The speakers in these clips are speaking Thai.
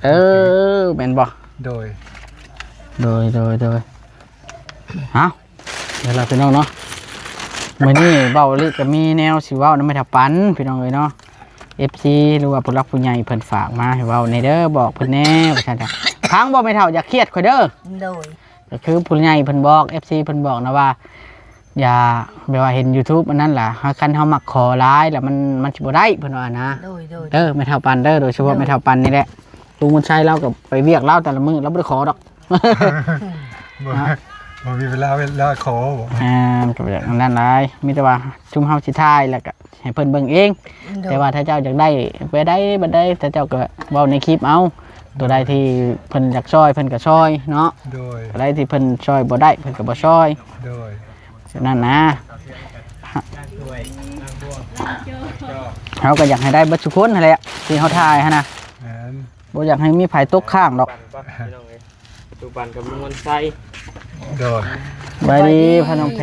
แม่นบ่โดยเอ้าเดี๋ยวเราพี่น้องเนาะมื้อนี้เว้าลิก็มีแนวสิเว้านำแม่ทับปันพี่น้องเอ้ยเนาะ FC หรือว่าผู้หลักผู้ใหญ่เพิ่นฝากมาให้เว้าในเด้อบอกเพิ่นแน่ว่าซั่นจ้ะพังบ่แม่เฒ่าอย่าเครียดข่อยเด้อโดยก็คือผู้ใหญ่เพิ่นบอก FC เพิ่นบอกนะว่าอย่าแบบว่าเห็น YouTube อันนั้นล่ะคันเฮามักขอหลายแล้วมันสิบ่ได้เพิ่นว่านะเด้อแม่เฒ่าปันเด้อโดยเฉพาะแม่เฒ่าปันนี่แหละลุงบุญชัยเราก็ไปเวียกเราแต่ละมื้อเราบ่ได้ขอดอกบ่มีเวลาขอบ่ก็แบบนั้นหลายมีแต่ว่าชุมเฮาสิถ่ายแล้วก็ให้เพิ่นเบิ่งเองแต่ว่าถ้าเจ้าอยากได้ไปได้บ่ได้ถ้าเจ้าก็เว้าในคลิปเอาตัวใดที่เพิ่นอยากช่วยเพิ่นก็ช่วยเนาะโดยอะไรที่เพิ่นช่วยบ่ได้เพิ่นก็บ่ช่วยโดยฉะนั้นนะเฮาก็อยากให้ได้เบิดทุกคนนั่นแหละที่เฮาถ่ายหั่นน่ะบ่อยากให้มีไผตกข้างดอกตุบันกับลุงวันไซโดยสวัสดีพนมแพ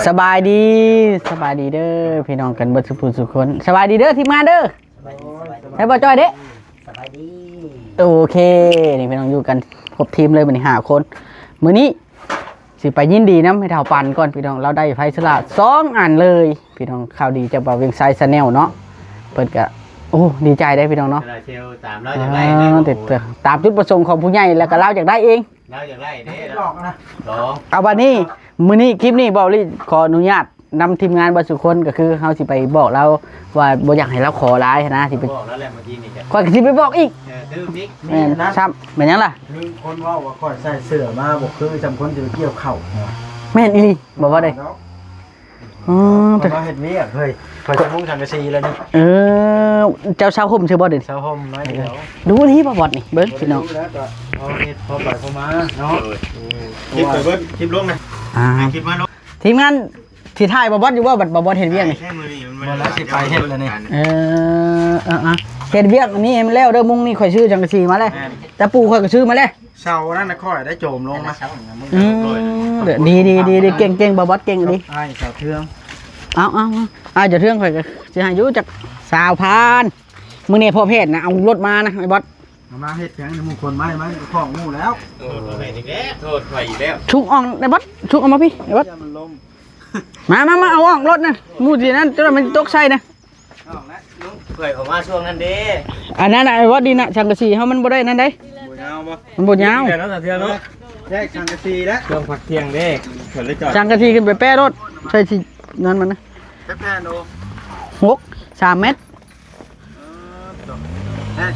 สบายดีเด้อพี่น้องกันเบิดสุขคนสบายดีเด้อทีมงานเด้อให้บ่จอยเด้สบายดีโอเคนี่พี่น้องอยู่กันครบทีมเลยมื้อนี้5คนมื้อนี้สิไปยินดีนำให้เฒ่าปันก่อนพี่น้องเราได้ไฟสละ2อันเลยพี่น้องข่าวดีจากบ่าวเวียงไซชาแนลเนาะเพิ่นก็โอ้ดีใจได้พี่น้องเนาะตามเราอยากได้ตามจุดประสงค์ของผู้ใหญ่แล้วก็เราอยากได้เองเราอยากได้เด้หลอกนะเอาบัดนี้มื้อนี้คลิปนี้บ่าวลี่ขออนุญาตนำทีมงานบ่สุคนก็คือเฮาสิไปบอกเราว่าบ่อยากให้เราขอหลายนะสิไปบอกแล้วแหละเมื่อกี้นี่จ้ะข้อยก็สิไปบอกอีกคือบิ๊กแม่นซ้ำแม่นหยังล่ะมีคนว่าข้อยใส่เสื้อมาบ่คือจำคนสิเกี่ยวเข้าแม่นอีหลีบ่ว่าได้แต่ว่าเฮ็ดเวียกเฮ้ยข่อยจะมุ่งสังกะสีแล้วนี่เจ้าชาวห่มชื่อบ่เด่นชาวห่มน้อยเดียวดูนี่บ่บอดนี่เบิ่งพี่น้องแล้วก็เอาเฮ็ดพอปล่อยพอมาเนาะคลิปเบิ่งคลิปลงนะคลิปมาลงทีมงานที่ถ่ายบ่บอดอยู่ว่าบ่บอดเฮ็ดเวียกนี่ใช่มื้อนี้มันแล้วสิไปเฮ็ดแล้วนี่เฮ็ดเวียกอันนี้ให้มันแล้วเด้อมุ้งนี่ข่อยซื้อจังกะสีมาแล้วแต่ปู่ข่อยก็ซื้อมาแล้วเช้านั้นน่ะค่อยได้โจมลงมาดีเก่งบ่บอดเก่งดิอ้ายสาวเทืองเอาจะเทืองข่อยก็สิให้อยู่จัก20,000มื้อนี้พ่อเพชรนะเอารถมานะไอ้บอสมาเฮ็ดแข็งในมงคลไม้ของหมู่แล้วโทษไฟอีกแล้วชุกอ่องไอ้บอสชุกเอามาพี่ไอ้บอสมันล้มมาเอาอ่องรถนะหมู่ที่นั้นจะมันตกใส่นะเอาละลุงเผยออกมาช่วงนั้นเด้อันนั้นไอ้บอสดีนะชังกะสีเฮามันบ่ได้นั่นเด้มันบ่ยาวเนาะเที่ยงเนาะแยกชังกะสีแล้วช่วงพักเที่ยงเด้เพิ่นเลยจอดชังกะสีขึ้นไปแป้รถใส่สินั่นมันนะแป้โน3 เมตร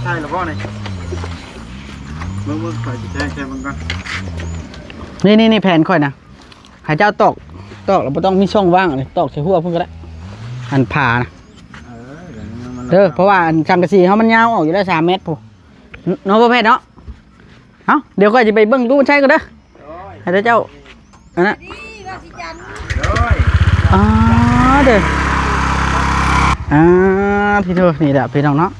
ใช่หรือเปล่าเนี่ยมึงข่อยจะแช่มึงก่อนนี่แผนข่อยนะหาเจ้าตอกแล้วไม่ต้องมีช่องว่างเลยตอกใส่หัวเพิ่งก็ได้อันผ่านะเพราะว่าอันชังกะสีเขามันยาวออกอยู่ได้3 เมตรผู้น้องประเภทเนาะเดี๋ยวก็จะไปเบิ้งดูมันใช่กันเด้อให้เจ้าอันนั้นเด้อพี่เธอนี่แหละพี่น้องเนาะ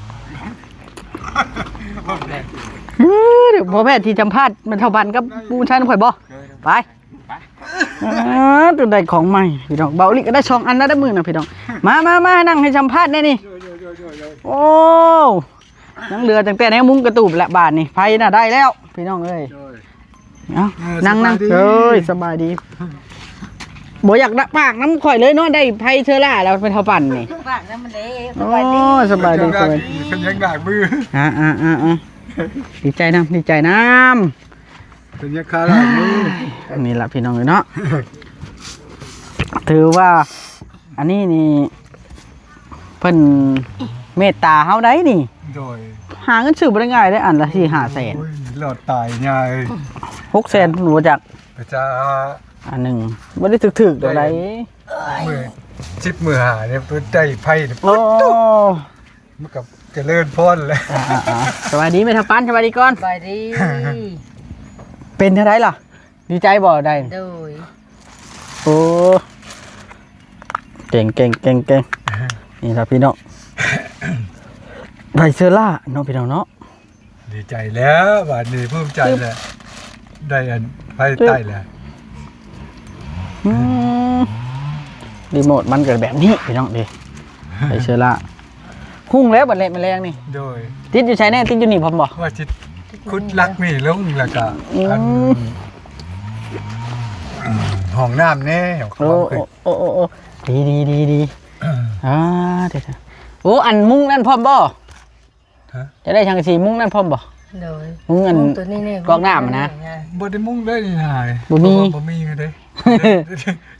เดี๋ยวพอแพทย์ที่จำพาดมันเท่าบันกับปูชันข่อยบ่ไปตัวใดของใหม่พี่น้องเบาลิก็ได้2 อันนะได้มือนะพี่น้องมานั่งให้จำพาดได้นี่โอ้ยังเหลือตั้งแต่ในมุ้งกระตูบและบาทนี่ไฟน่ะได้แล้วพี่น้องเอ้ยนั่งเอ้ยสบายดีบ่อยากปากน้ำข่อยเลยเนาะได้ไฟเชื้อราแล้วเป็นเท่าปั่นนี่ปากน้ำมันเลยโอ้สบายดีเป็นยังด่างมือดีใจน้ำเป็นยังคาด่างมือนี่แหละพี่น้องเลยเนาะถือว่าอันนี้นี่เพิ่นเมตตาเฮาได้นี่โดยหาเงินซื้อบ่ได้ง่ายได้อันละ4-5 แสนหลอดตายง่าย6 แสนหนูจักจะอันหนึ่งไม่ได้ถึกๆเดี๋ยวไรมือหาเนี่ยเพื่อใจไพ่โอ้มันกับเจริญพ้นเลยสวัสดีแม่ทับปันสวัสดีก่อนสวัสดีเป็นเท่าไรล่ะดีใจบ่ได้โดยโอ้เก่งนี่ครับพี่น้องไผ่เซอร่าน้องพี่น้องเนาะดีใจแล้ววันนี้ภูมิใจเลยได้อันไพ่ใต้แล้ว รีโมทมันเกิดแบบนี้พี่น้องดิไปเชื่อละหุ้งแล้วบัดเละแมลงนี่ โดย ติดอยู่ใช้แน่ติดอยู่นี่ผมบอก ว่าจิตคุดลักนี่ลงแล้วก็อันห้องน้ำแน่ โอ้โอ้โอ้โอ้ดีอ่าเดี๋ยวโอ้อันมุ้งนั่นพร้อมบ่จะได้ช่างสีมุ้งนั่นพร้อมบ่ โดย มุ้งอัน ตัวนี้นี่ กรอกน้ำนะ บ่ได้มุ่งได้นี่นาย บ่มี บ่มีเด้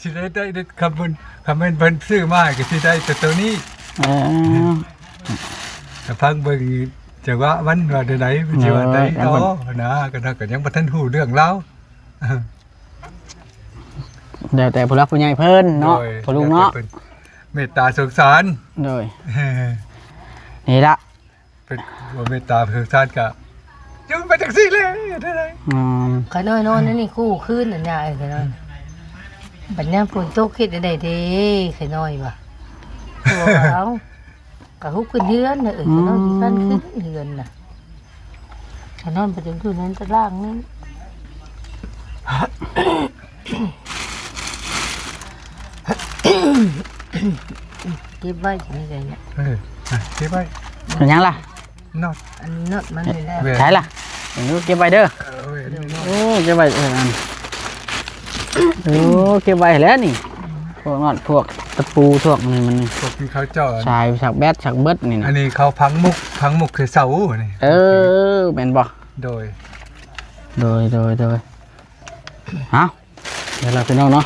สิได้คำเพิ่นซื้อมาก็สิได้แต่ตัวนี้ อ่า แต่พังเบิ่งจังว่ามันว่าใดๆมันสิว่าใดเนาะนะก็ยังบ่ทันฮู้เรื่องแล้ว เดี๋ยวแต่ผู้รักผู้ใหญ่เพิ่นเนาะผู้ลุงเนาะ เมตตาสงสาร โดยนี่ละ เป็นบ่เมตตาสงสารก็อยู่ไปจังซี่เลยได้ได ขน้อยนอนนี่คู่ขึ้นอันยาขน้อยบัดนี้ฝนตกคิดได้เด้ขน้อยว่ะตัวเขาก็ฮุบขึ้นเฮือนน่ะขน้อยสิกันขึ้นเฮือนน่ะขน้อยไปถึงคืนนั้นตะล่างนึงเก็บไว้ที่นี่เลยเนี่ย เก็บไว้ เป็นยังล่ะ นอด อันนี้นอดมันเลยแล้ว ใช่ล่ะเดี๋ยวเก็บไว้เด้อโอ้เก็บไว้อันโอ้เก็บไว้แล้วนี่พวกนอดพวกตะปูพวกนี่มัน พวกที่เขาเจ้า ชายฉากแบดฉากเบิดนี่ อั นะ นนี้เขาพังมุกคือเสานี่ แม่นบ่ โดย โดยเอาเดี๋ยวเราพี่น้องเนาะ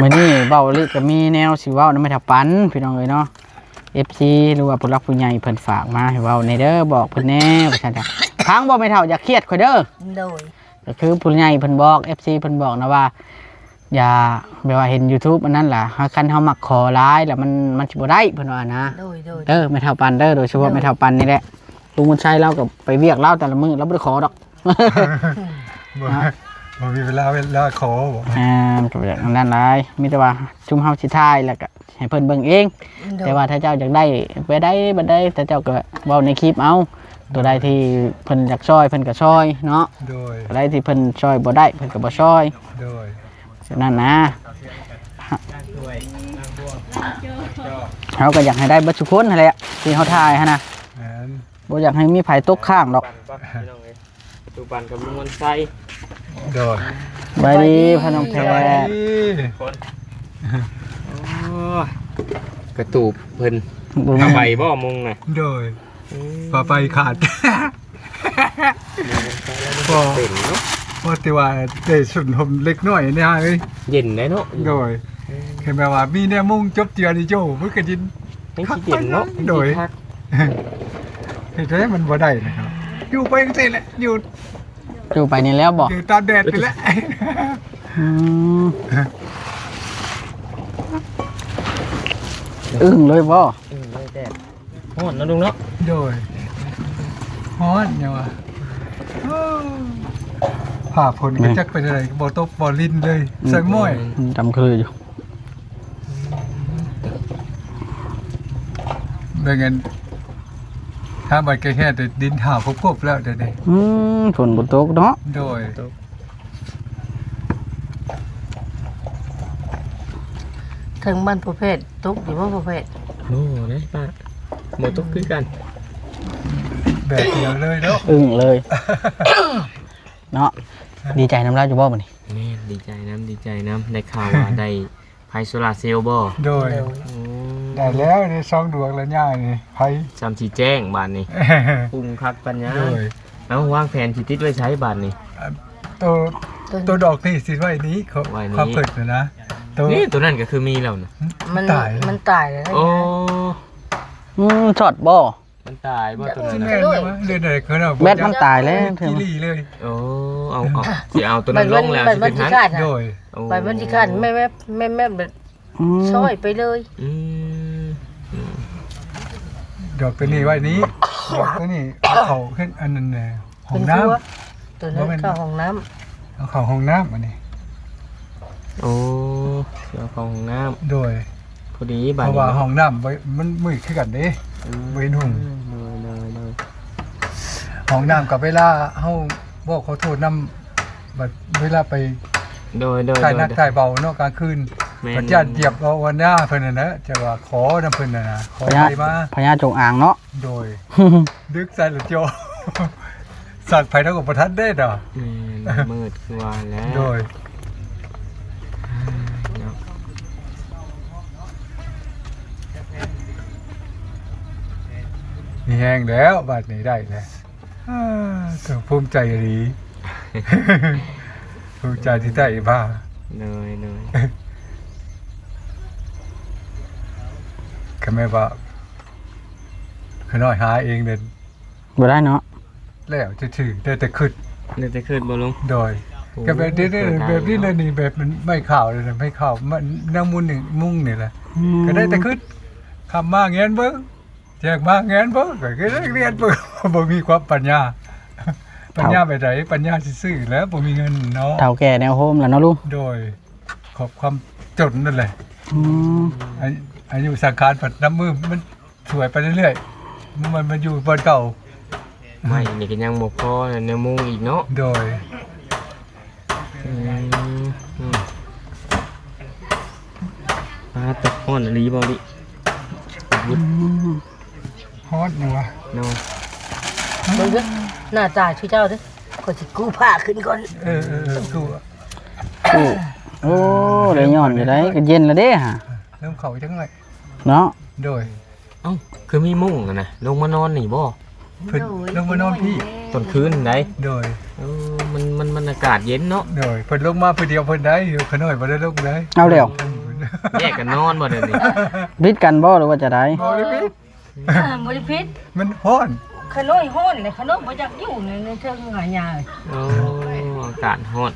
มื้อนี้เบ้าลิก็มีแนวสิเว้านำไม่ทับปันพี่น้องเอ้ยเนาะ FC หรือว่าผู้รักผู้ใหญ่เพิ่นฝากมาให้เว้าในเด้อบอกเพิ่นแน่ว่าซั่นจ้ะพังบ่ไม่เท่าอย่าเครียดข่อยเด้อ โดย ก็คือผู้ใหญ่เพิ่นบอก FC เพิ่นบอกนะว่า อย่าแบบว่าเห็น YouTube อันนั้นล่ะหาคันเฮามักขอร้ายแล้วมันสิบ่ได้เพิ่นว่านะ โดย เด้อไม่เท่าปันเด้อโดยเฉพาะไม่เท่าปันนี่แหละลุงบุญชัยเราก็ไปเวียกเล่าแต่ละมื้อเราบ่ได้ขอดอก บ่มีเวลาขอบ่ ก็แบบนั้นหลายมีแต่ว่าชุมเฮาสิทายแล้วก็ให้เพิ่นเบิ่งเอง แต่ว่าถ้าเจ้าอยากได้ไปได้บ่ได้แต่เจ้าก็เว้าในคลิปเอาตัวใดที่เพิ่นอยากช่วยเพิ่นก็ช่วยเนาะ โดย ตัวใดที่เพิ่นช่วยบ่ได้เพิ่นก็บ่ช่วย โดย ฉะนั้นนะเฮาก็อยากให้ได้เบิดทุกคนนั่นแหละที่เฮาทายหั่นน่ะ แม่น บ่อยากให้มีไผตกข้างดอก ดูปันกับลุงวันไซ โดย บายดีพนมแพ สวัส ร ดี กระตูบเพิ่น บุญ เอาใบบ่มุงน่ะ โดยพอไปขาด พอ เป็นเนาะ พอที่ว่าได้สุนผมเล็กน้อยเนี่ยเอ้ย เย็นได้เนาะ โดยเห็นแบบว่ามีแนวมุ่งจบเจือนี่โจ้มันก็ยิน ให้ขี้เย็นเนาะ โดย เห็นไหมมันบ่ได้นะครับอยู่ไปจังซี่แหละอยู่ อยู่ไปนี่แล้วบอก อยู่ตามแดดไปแล้ว อึ้งเลยบ่ เลยแต่ฮ้อนเนาะลุงเนาะ โดยฮ้อนเนี่ยว่ะผ่าผลก็จักเป็นอะไรบ่ตกบ่ลิ้นเลยสังม้อย จำคืออยู่ เป็นไงถ้าบัดแค่แต่ดินห่าวครบๆแล้วเดี๋ยวนี้ ฝนบนตกเนาะ โดย ถึงบ้านประเภทตกอยู่ว่าประเภท โอ้นะป้าบ่ตกคือกัน แบบเดียวเลยเนาะ อึ้งเลย เนาะดีใจน้ำลายอยู่บ่มื้อนี้ แม่ดีใจน้ำได้ข่าวว่าได้ไพโซลาเซลล์บ่ โดยได้แล้วนี่ซองดวงแล้วย่านี่ไผ จำสิแจ้งบานนี้ปรุงคักปัญญา โดย เอาวางแผนสิติดไว้ใช้บานนี้ ตัวดอกนี่สิไว้นี้เขา ไว้นี้ ความเปิดนะตัว นี่ตัวนั้นก็คือมีแล้วนะ มัน ตาย มันตายแล้ว โอ้ ช็อตบ่ มันตายบ่ตัวนั้น ที่ น่ะ แม่นเลยวะเรื่องอะไรเขาเนาะ แบตมันตายแล้วเถ ที่ อะ ลีเลย โอ้เอาสิเอาตัวนั้นลงแล้ว ใบ สิ มั เป็น น ที่ หัน ขาด โดย โอ้ ใบมันที่ขาดไม่แบบช่อยไปเลย อืม ดอกตัวนี้ไว้นี้ดอกตัวนี้เอาเขาขึ้นอันนั้นน่ะห้องน้ ตัวนั้นเข้าห้องน้ ำเอาเขาห้องน้ำอันนี้ โอ้เสือของน้ โดย ำพอดี เพ บาด ราะ นี้ ว่าห้องน้ำไว้มันมืดขึ้นกันเด้ไว้นุ่ง เลย ห้องน้ำกับเวลาเฮาบอกขอโทษน้ำบัดเวลาไป โดย ถ่ายหนักถ่ายเบาเนาะกลางคืน แม่น ปัจจัยเหยียบเอาวันหน้าเพิ่นน่ะนะจะว่าขอน้ำเพิ่นน่ะนะขอ พญา ไปมา พญาจงอางเนาะ โดย ดึกใส่ละโจ สักไผเท่ากับประทัดได้ดอก แม่นมืดคือว่าแล้ว โดย เนาะ มีแห้งแล้วบาดนี้ได้แล้วต้องภูมิใจดี ภูมิใจที่ได้บ้า โดย ก็แม่ว่าขน้อยหาเองเด่น บ่ได้เนาะ แล้วจะถือได้แต่ขึ้น เดี๋ยวจะขึ้นบ่ลุง โดยก็แบบนี้แบบนี้เลยนี่แบบมันไม่ข่าวเลยนะไม่ข่าวมันน้ำมุนหนึ่งมุ่งนี่แหละก็ได้แต่ขึ้นคำมาเงี้ยเบิ้งแจกมาเงี้ยเบิ้งก็ได้เรียนเบิ้ง บ่มีความปัญญาไปไหนปัญญาซื่อๆแล้วบ่มีเงินเนาะ เฒ่าแก่แนวโฮมแล้วเนาะลุง โดยขอบความจนนั่นแหละ อืม อายุสังขารผัดน้ำมือมันสวยไปเรื่อยๆมันอยู่บนเก่า ไม่นี่ก็ยังบ่พอแนวมุงอีกเนาะ โดย ตะฮ้อนลีบ่ดิวุด ฮอตนี่วะ เนาะ มึงเด้อหน้าตาชื่อเจ้าเด้อก็สิกู้ผ้าขึ้นก่อน กู โอ้ได้ย้อนอยู่ได้ก็เย็นแล้วเด้ฮะ เริ่มเขาจังเลย เนาะ โดย เอ้าคือมีมุ้งอะนะลงมานอนนี่บ่ เพิ่นลงมานอนพี่ ตอนคืนไหน โดย มันอากาศเย็นเนาะ โดยเพิ่นลงมาเพิ่นเดียวเพิ่นได้อยู่ขน้อยบ่ได้ลงได้ เอาแล้ว แยกกันนอนบ่เดี๋ยวนี้ พิดกันบ่หรือว่าจะได้ บ่ได้พี่ บ่ได้พิษ มันฮ้อน ขน้อยฮ้อนเลยขน้อยบ่อยากอยู่ในเชิงหายา โอ้อากาศร้อน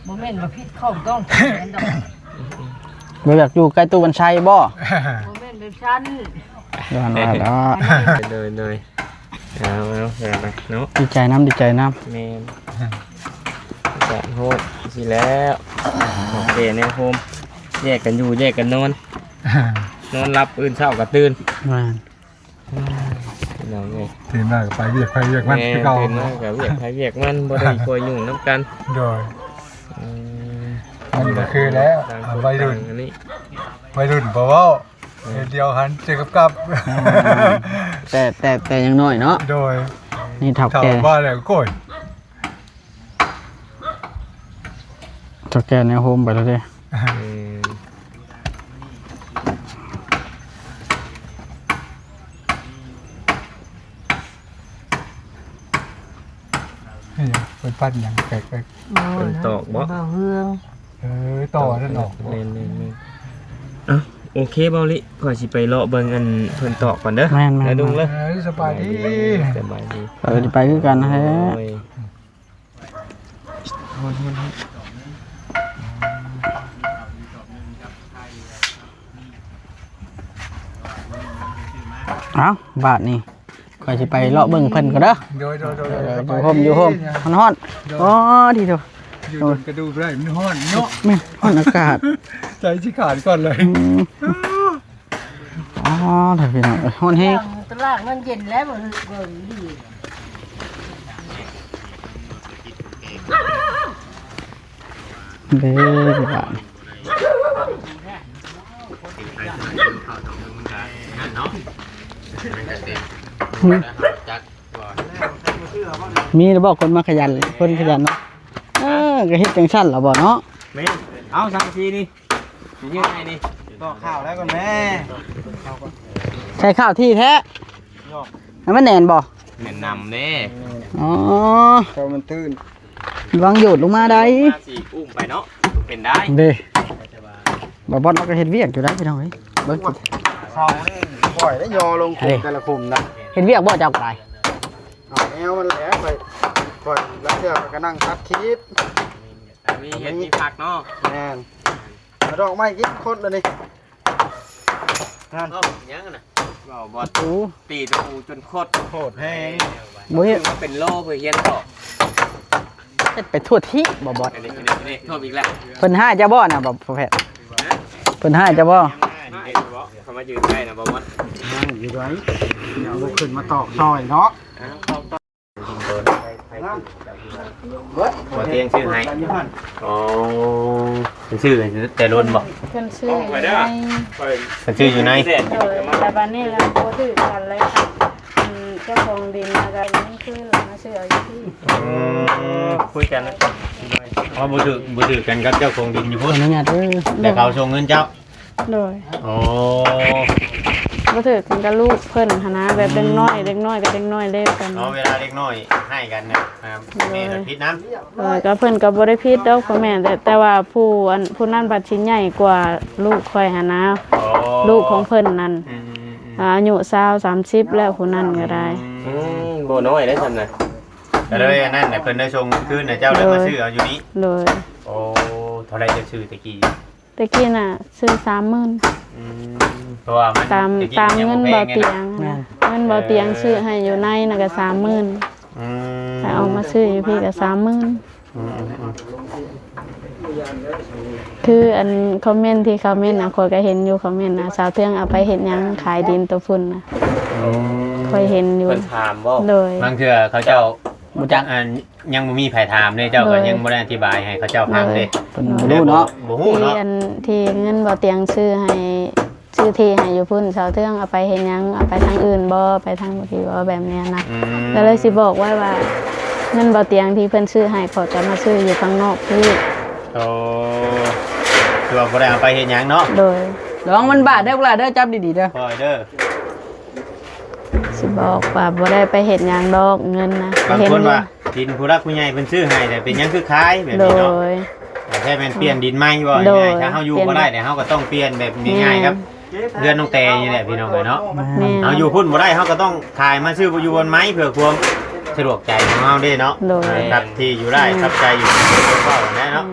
บ่แม่นว่าพิษของต้องแม่นดอก บ่อยากอยู่ใกล้ตู้บัญชัยบ่ บ่แม่นแบบฉัน ย้อนว่าแล้ว เลยเอาเนาะ ดีใจน้ำดีใจน้ แม่นอากาศร้อนสิแล้วโอเคเนี่ยโฮมแยกกันอยู่แยกกันนอนรับอื่นเช้าก็ตื่น ำมา น้องเอ้ย ตื่นมาก็ไปเวียกมัน แม่ คือเก่า ตื่นมาก็เวียกไผเวียกมันบ่ได้คอยยุ่งนํกัน โดยมันก็คือแล้ว ต่าง วัยรุ่น อันนี้ วัยรุ่นบ่เว้าเดียวหันเจอกับ แต่ยังน้อยเนาะ โดย นี่เฒ่า เท่า แก่ บ้านแล้วโกย เฒ่าแก่แนวโฮมไปแล้วเด้ นี่เพิ่นปั้นหยังแปลก เป็นตอกบ่ บ่เฮือง ๆต่อนั่นออก เล่นอ่ะโอเคเบาลิขอสิไปเลาะเบิ่งอันเพิ่นตอกก่อนเด้อ แม่น แล้วดุงเลย สบายดี สบายดี ไปคือกันนะฮะ โอ้ยฮอน เอ้าบาทนี่ข่อยสิไปเลาะเบิ่งเพิ่นก็เด้อ โดย อยู่โฮมฮ้อนๆอ๋อดีเด้อ อยู่บนกระดูกได้มันฮ้อนเนาะ แม่นฮ้อนอากาศ ใจสิขาดก่อนเลย อ๋อถ้าพี่น้องฮ้อนแฮง ตลาดมันเย็นแล้วบ่ดี เด้อบาทมีหรือบ่คนมาขยันคนขยันเนาะก็เฮ็ดจังซั่นล่ะบ่เนาะ แม่เอาสังทีนี่ยืนไงนี่ ต่อข้าวแล้วก่อนแม่ ใช้ข้าวที่แท้ให้มันแน่นบ่ แม่นำเด้ อ๋อ ข้าวมันตื้น วางโยดลงมาได้ มาสิอุ้มไปเนาะเป็นได้ เด้บ่บอลเราก็เฮ็ดเวียกอยู่ได้พี่น้องเอ้ยเบิ่งสิ ข้าวนี่ปล่อยแล้วยอลงคุมแต่ละคุมนะ เฮ็ดเวียกบ่เจ้าก็ได้ เอาแนวมันแหลไปก่อนแล้วเดี๋ยวก็นั่งตัดคลิป มีเห็ดมีผักเนาะ แม่นเอาดอกไม้กินคนเลยนี่นั่น ยังน่ะบ่บ่ โอ้ ตีตะปูจนโคตร โคตรแห้ง บ่เฮ็ด มันเป็นโลเพื่อเฮียนต่อ เฮ็ดไปทั่วที่บ่บอด อันนี้โทษอีกแล้ว เพิ่นหาเจ้าบ่น่ะบ่พ่อแพทย์เพิ่นหาเจ้าบ่ เขามายืนใกล้นะบ่บ่ นั่งอยู่ไว้เดี๋ยวลุกขึ้นมาตอกซอยเนาะนั่ง บ่เตียงชื่อให้อ๋อเป็นชื่อแต่ล้นบ่ เพิ่นชื่อใน เป็นชื่ออยู่ใน โดยแต่บัดนี้เราบ่ถือกันเลยค่ะเจ้าของดินอะไรนี่คือเรามาซื้อเอาอยู่ที่ คุยกันนะว่าบ่ถือกันกับเจ้าของดินอยู่ ขอ พุ่น อนุญาตเด้อ แต่เขาส่งเงินเจ้า โดย โอ้ บ่ถือกันกับลูกเพิ่นหันนะแบบเด็กน้อยกับเด็กน้อยเล่นกัน เนาะเวลาเล็กน้อยให้กันเนี่ยแม่น่ะพิษน้ำ ก็เพิ่นก็บ่ได้ผิดดอกพ่อแม่แต่ว่าผู้นั้นบัดชิ้นใหญ่กว่าลูกข่อยหันนะลูกของเพิ่นนั่นอายุ20-30แล้วผู้นั้นก็ได้ บ่น้อยได้ซั่นน่ะก็เลยอันนั้นน่ะเพิ่นได้ส่งคืนน่ะเจ้าเลยมาซื้อเอาอยู่นี้ โดย โอ้เท่าไรจะซื้อตะกี้ ตะกี้น่ะซื้อ 30,000 เพราะว่ามัน ตาม ตะกี้ ตาม ยัง เงิน แพ บ่ งไง เตีย นะ งเงินบ่เตียงซื้อให้อยู่ในน่ะก็ 30,000แต่เอามาซื้ออยู่พี่ก็30,000คืออันคอมเมนต์ที่คอมเมนต์น่ะข้อยก็เห็นอยู่คอมเมนต์น่ะสาวเทืองเอาไปเฮ็ดหยังขายดินตัวฝุ่นน่ะข้อยเห็นอยู่ เพิ่นถามบ่ โดย บางเทื่อเขาเจ้า บ่จัก อันยังบ่มีไผถามเลยเจ้าก็ยังบ่ได้อธิบายให้เขาเจ้าฟังเด้ เพิ่นบ่รู้เนาะ บ่ฮู้ ที่ เนาะ อันที่เงินบ่เตียงซื้อให้ซื้อที่ให้อยู่พุ่นสาวเทืองเอาไปเฮ็ดหยังเอาไปทางอื่นบ่ไปทางบ่ที่บ่แบบเนี้ยนะ ก็เลยสิบอกไว้ว่าเงินบ่เตียงที่เพิ่นซื้อให้เขาจะมาซื้ออยู่ข้างนอกพี่ โอ้คือว่าบ่ได้เอาไปเฮ็ดหยังเนาะ โดย ระวังมันบาดเด้อพวกล่ะเด้อจับดีๆเด้อ คอยเด้อ สิบอกว่าบ่ได้ไปเฮ็ดหยังดอกเงินนะ บางคนว่าดินผู้รักผู้ใหญ่เพิ่นซื้อให้แต่เป็นหยังคือขายแบบ โด นี้เนาะ ย แต่แค่แม่นเปลี่ยนดินใหม่บ่ โดย ง่ายๆถ้าเฮาอยู่บ่ได้แต่เฮาก็ต้องเปลี่ยนแบบง่ายๆครับเรือนน้องแต่นี่แหละพี่น้องเอ้ยเนาะ แม่ เอาอยู่พุ่นบ่ได้เฮาก็ต้องขายมาซื้ออยู่บนไม้เพื่อความสะดวกใจของเฮาเด้เนาะ โดย ครับที่อยู่ได้ครับใจอยู่เฝ้าได้เนาะ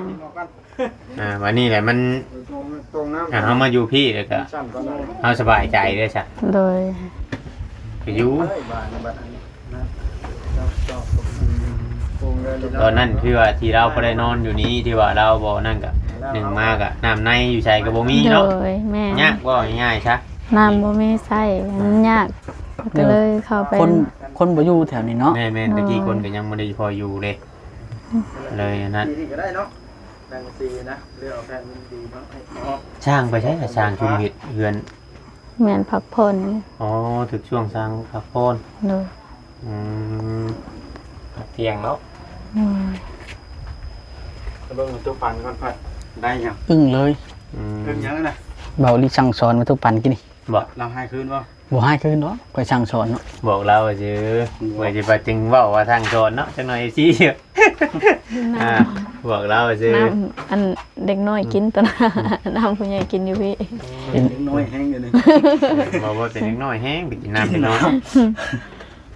วันนี้แหละมัน ตรงน้ำ เฮามาอยู่พี่แล้วก็ สั่นก่อนเลย เฮาสบายใจเด้อจ้ะ โดย ก็อยู่ บ้านบ้านนะเจ้าคงเลย ตอนนั้นคือว่าที่เราบ่ได้นอนอยู่นี้ที่ว่าเราบ่นั่นก็หนึ่งมากอะน้ำในอยู่ใส่ก็บ่มี โด เนาะ ยแม่ ยากว่าง่ายๆซะ น้ำบ่มีใช้มันยากก็เลยเข้าไป คนบ่อยู่แถวนี้เนาะ แม่ๆตะกี้คนก็ยังบ่ได้พออยู่เด้เลยอันนั้น ดีก็ได้เนาะแบ่งสีนะเลือกเอาแผ่นดีเนาะให้ออก สร้างไปใช้แต่สร้างชุมเฮ็ดเฮือน แม่นพักผ่อน อ๋อถึกช่วงสร้างพักโพน โดย อืมเที่ยงเนาะ โดย เบิ่งตัวปั่นก่อนพัดได้ยัง อึ้งเลย อืม เพิ่งยังนะ เบาลิสั่งสอนมาทุกปันกินนี่ บอก เราให้คืนบ่ บ่ให้คืนเนาะข่อยสั่งสอนเนาะ บอกเราว่าจื้อว่าสิไปจึงเว้าว่าทางโซนเนาะจังหน่อยสิอ่าบอกเราว่าจื้อ น้ำอันเด็กน้อยกินตัวน่ะน้ำผู้ใหญ่กินอยู่พี่ เป็นน้อยแห้งอยู่นี่ บอกว่าเป็นเด็กน้อยแห้งไปกินน้ำเด็กน้อย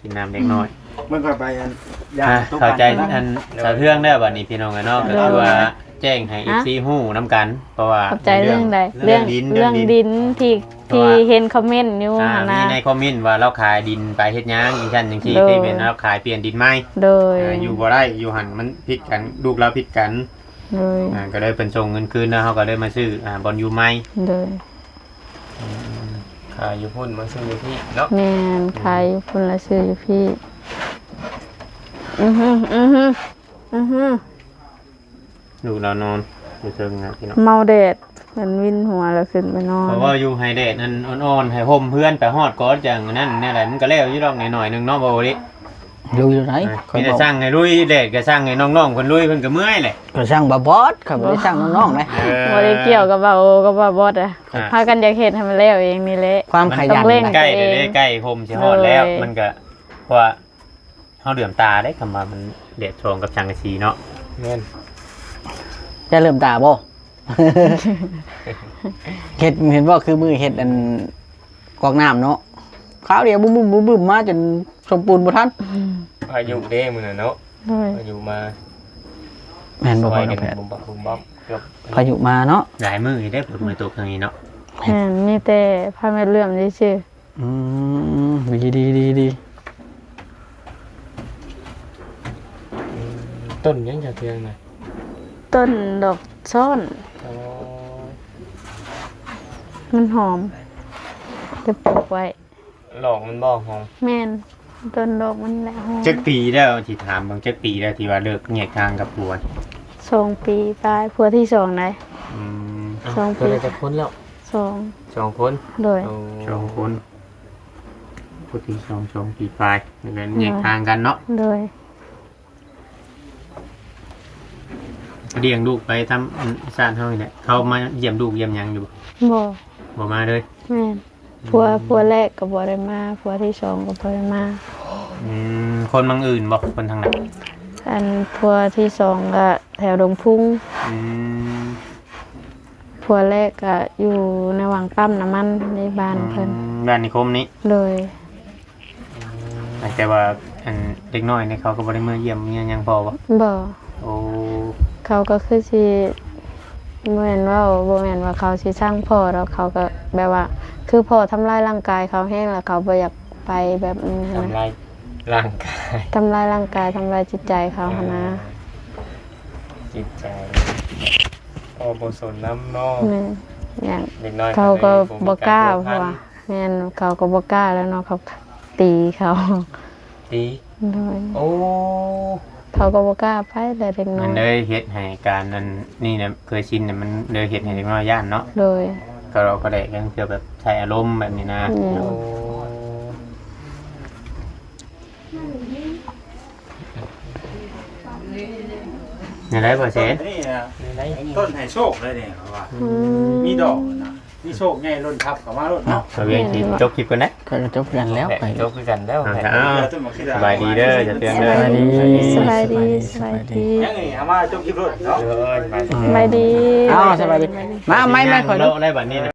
กินน้ำเด็กน้อย เมื่อก่อนไปอัน เข้าใจอันสะเทืองได้บัดนี้พี่น้องกันเนาะก็คือว่าแจ้งให้ FC ฮู้นํกัน เพราะว่า ขอบใจเรื่องใด เรื่องดิน เรื่องดินที่เห็นคอมเมนต์อยู่ อ่า หั่น มี นะ ในคอมเมนต์ว่าเราขายดินไปเฮ็ดหยังอีซั่นจังซี่ โดย ที่เป็นเราขายเปลี่ยนดินใหม่ โดย อยู่บ่ได้อยู่หันมันผิดกันลูกเราผิดกัน โดย ก็เลยเป็นส่งเงินคืนแล้วเขาก็เลยมาซื้อบอลยูไม้ โดย ขายอยู่พุ่นมาซื้อที่เนาะ แม่นขายอยู่พุ่นละซื้ออยู่พี่ ลูกเรานอนอยู่เชิงนะพี่น้อง เมาแดดมันวินหัวแล้วขึ้นไปนอน เพราะว่าอยู่ไฮเดทนั่นอ่อนๆให้ห่มเพื่อนไปฮอดก้อนจังนั่นนี่แหละมันก็แล้วอยู่ดอกหน่อยๆนึงเนาะบ่ดิ อยู่ไหนข่อ มี ยบ แต่ อก สร้างให้ลุยเดทก็สร้างให้น้องๆคนลุยเพิ่นก็เมื่อยแหละ ก็สั่งบ่บอสข่อยบ่ได้สั่งน้องๆเลย บ่ได้เกี่ยวกับว่าโอกับว่าบอสอะพากันอยากเฮ็ดให้มันแล้วเองนี่แหละ ความขยัน ต้องเร่ง ใกล้เด้ใกล้ห่มสิฮอดแล้ว เลย มันก็เพราะว่าเฮาเดือมตาได้คำว่ามันเดทชงกับชังกะชีเนาะแม่น จะเริ่มตาบ่ เห็นว่าคือมือเห็ดอันกอกน้ำเนาะข้าวเดียวบุ้มบุ้มบุ้มบุ้มมาจนสมบูรณ์บ่ทัน พายุเด้มื้อน่ะเนาะ โดย พายุมา แม่นบ่ ซ พ อ อย น้ กั อน งแพทย์ บุ้มบักบุ้มบ๊อบเกือบ พายุมาเนาะ หลายมือได้ผลมือตกทางนี้เนาะ แม่นมีแต่พาแม่เลื่อมซื่อ อืมดี ต้นยังจะเทืองนะ ๆต้นดอกซ่อนมันหอมจะปลูกไว้ หลอกมันบอกของ แม่น ต้นดอกมันแหละ จักปีแล้วที่ถามบางจักปีแล้วที่ว่าเลิกแยกทางกับผัว 2 ปีปลายผัวที่2ได้ อืม 2 ปี เพิ่นจะพ้นแล้ว 2 2คน โดย 2คนผู้ที่2ปีปลายแล้วก็แยกทางกันเนาะ โดย เลี้ยงลูกไปทำสร้างเฮานี่แหละเขามาเยี่ยมลูกเยี่ยมหยังอยู่ บ่ บ่มาเลย แม่นผัวแรกก็บ่ได้มาผัวที่2ก็บ่ได้มา คนบางอื่นบ่คนทางไหน อันผัวที่2ก็แถวดงพุ่ง อืม ผัวแรกก็อยู่ในวังปั๊มน้ำมันในบ้านเพิ่น บ้านนิคมนี้ โดย แต่ว่าอันเด็กน้อยเนี่ยเขาก็บ่ได้มาเยี่ยมเมียหยังพอบ่ บ่ โอ้ เขาก็คือสิบ่แม่นว่าเขาสิสร้างพ่อแล้วเขาก็แบบว่า คือพ่อทำลายร่างกายเขาแห้งแล้วเขาบ่อยากไปแบบนี้ ทำ นะ ลายร่างกาย ทำลายร่างกายทำลายจิตใจเขาหั้นนะ จิตใจพอบ่สนน้ำเนาะ แม่นอย่าง เด็กน้อย เขาก็บ่กล้า เพ เพราะว่าแม่นเขาก็บ่กล้าแล้วเนาะเขาตีเขา ดี โดย โอ้ เขาก็บ่กล้าไปแต่เด็กน้ มั อน ย เลยเฮ็ดให้การนั้นนี่น่ะเคยชินน่ะมันเลยเฮ็ดให้เด็กน้อยย่านเนาะ โดย ก็เราก็ได้กันเกี่ยวแบบใช้อารมณ์แบบนี้นะ อืม โอ้นี่ได้บ่เซน นี่นะต้นให้โชคเลยเนี่ยเขาว่า อืม มีดอกนะมีโชคใหญ่ล้นทับกับว่ารถเนาะ เราเวียนที่จบคลิปกันนะ ก็จบกันแล้วไป จบคือกันแล้ว เรือต้นมะขิดา สบายดีเด้อจะเตือนเด้อ สบายดี สบายดีสบายดี ยังไงเอามาจบคลิปรถเนาะ เด้อสบายดี สบายดี อ้าวสบายดีมาเอาไม้ขอดู ได้บัดนี้นะ